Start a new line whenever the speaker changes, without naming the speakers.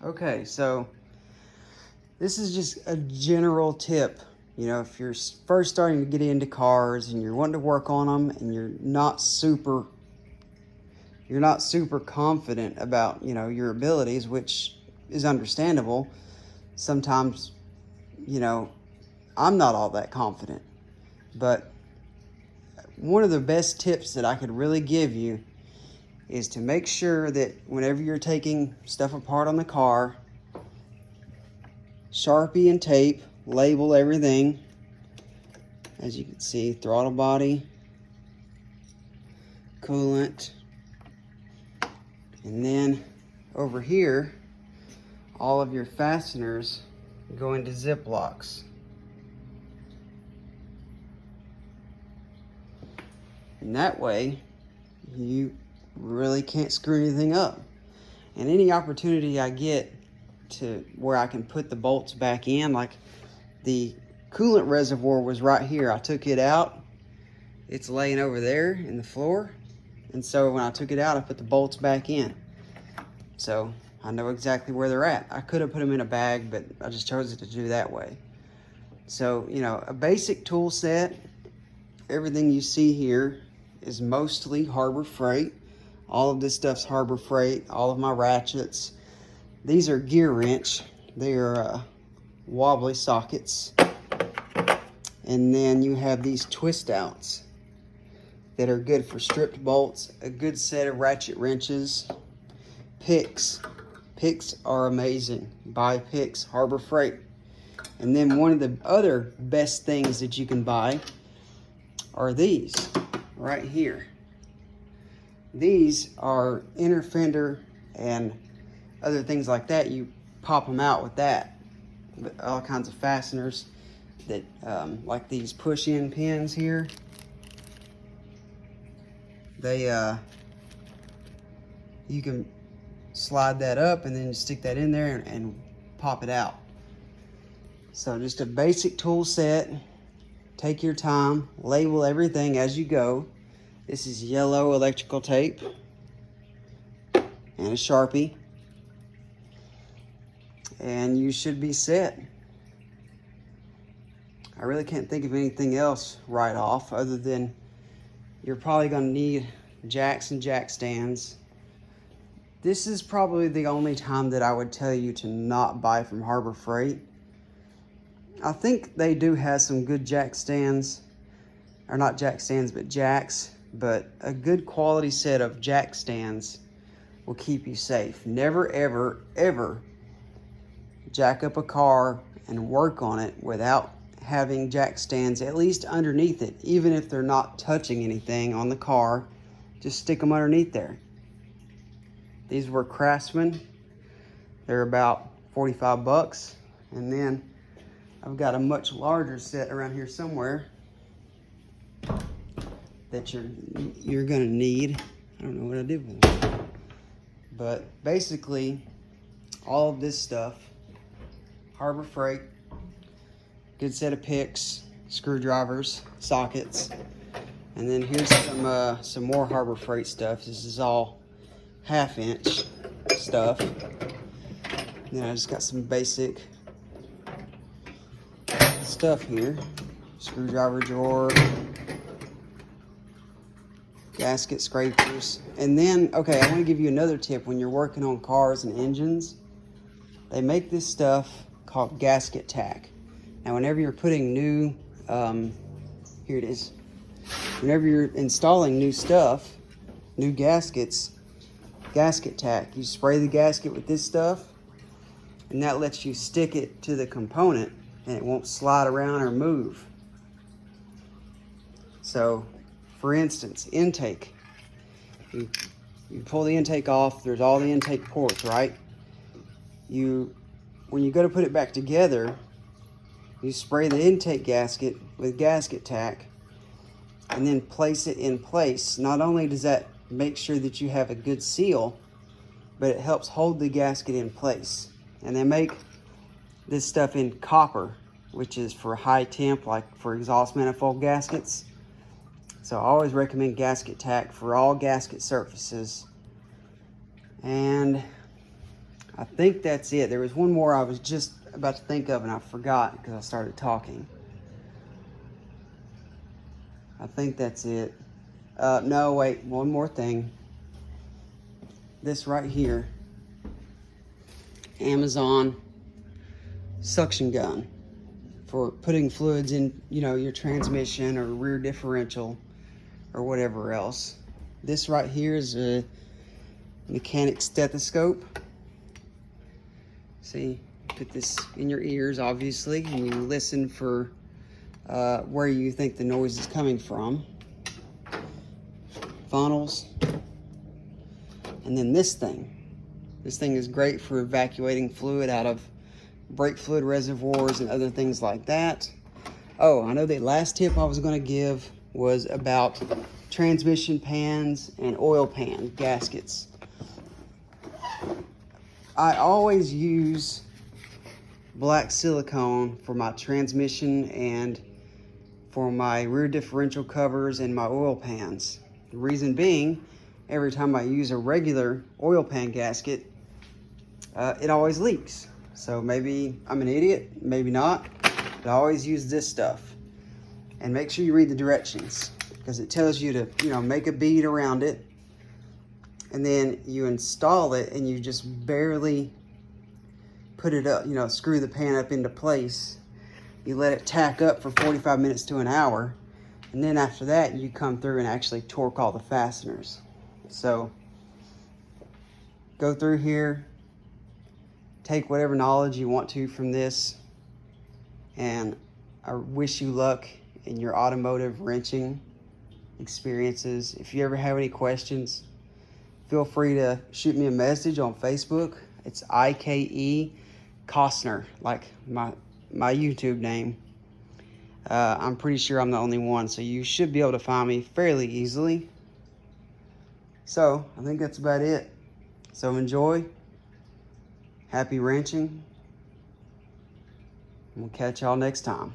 Okay, so this is just a general tip. You know, if you're first starting to get into cars and you're wanting to work on them and you're not super confident about, you know, your abilities, which is understandable. Sometimes, you know, I'm not all that confident. But one of the best tips that I could really give you is to make sure that whenever you're taking stuff apart on the car, Sharpie and tape, label everything. As you can see, throttle body, coolant, and then over here, all of your fasteners go into Ziplocs. And that way, you really can't screw anything up. And any opportunity I get to where I can put the bolts back in, like the coolant reservoir was right here. I took it out. It's laying over there in the floor. And so when I took it out, I put the bolts back in. So I know exactly where they're at. I could have put them in a bag, but I just chose to do that way. So, you know, a basic tool set, everything you see here is mostly Harbor Freight. All of this stuff's Harbor Freight, all of my ratchets. These are gear wrench. They are wobbly sockets. And then you have these twist outs that are good for stripped bolts, a good set of ratchet wrenches, picks. Picks are amazing. Buy picks, Harbor Freight. And then one of the other best things that you can buy are these right here. These are inner fender and other things like that. You pop them out with that. But all kinds of fasteners that, like these push-in pins here. They, you can slide that up and then stick that in there and pop it out. So just a basic tool set. Take your time, label everything as you go. This is yellow electrical tape and a Sharpie. And you should be set. I really can't think of anything else right off other than you're probably going to need jacks and jack stands. This is probably the only time that I would tell you to not buy from Harbor Freight. I think they do have some good jack stands, or not jack stands, but jacks. But a good quality set of jack stands will keep you safe. Never, ever, ever jack up a car and work on it without having jack stands at least underneath it. Even if they're not touching anything on the car, just stick them underneath there. These were Craftsman. They're about 45 bucks. And then I've got a much larger set around here somewhere that you're gonna need. I don't know what I did with them. But basically, all of this stuff, Harbor Freight, good set of picks, screwdrivers, sockets, and then here's some more Harbor Freight stuff. This is all 1/2 inch stuff. And then I just got some basic stuff here. Screwdriver drawer, gasket scrapers. And then, okay, I want to give you another tip. When you're working on cars and engines, they make this stuff called gasket tack. Now, whenever you're putting new, here it is. Whenever you're installing new stuff, new gaskets, gasket tack, you spray the gasket with this stuff, and that lets you stick it to the component and it won't slide around or move. So, for instance, intake. You pull the intake off, there's all the intake ports, right? When you go to put it back together, you spray the intake gasket with gasket tack and then place it in place. Not only does that make sure that you have a good seal, but it helps hold the gasket in place. And they make this stuff in copper, which is for high temp, like for exhaust manifold gaskets. So I always recommend gasket tack for all gasket surfaces. And I think that's it. There was one more I was just about to think of and I forgot because I started talking. I think that's it. No, wait, one more thing. This right here, Amazon suction gun for putting fluids in, you know, your transmission or rear differential or whatever else. This right here is a mechanic stethoscope. See, put this in your ears, obviously, and you listen for where you think the noise is coming from. Funnels. And then this thing. This thing is great for evacuating fluid out of brake fluid reservoirs and other things like that. Oh, I know the last tip I was going to give was about transmission pans and oil pan gaskets. I always use black silicone for my transmission and for my rear differential covers and my oil pans. The reason being, every time I use a regular oil pan gasket, it always leaks. So maybe I'm an idiot, maybe not, but I always use this stuff. And make sure you read the directions because it tells you to, you know, make a bead around it. And then you install it and you just barely put it up, you know, screw the pan up into place. You let it tack up for 45 minutes to an hour. And then after that, you come through and actually torque all the fasteners. So go through here, take whatever knowledge you want to from this, and I wish you luck in your automotive wrenching experiences. If you ever have any questions, feel free to shoot me a message on Facebook. It's IKE Costner, like my YouTube name. I'm pretty sure I'm the only one, so you should be able to find me fairly easily. So I think that's about it. So enjoy. Happy wrenching. We'll catch y'all next time.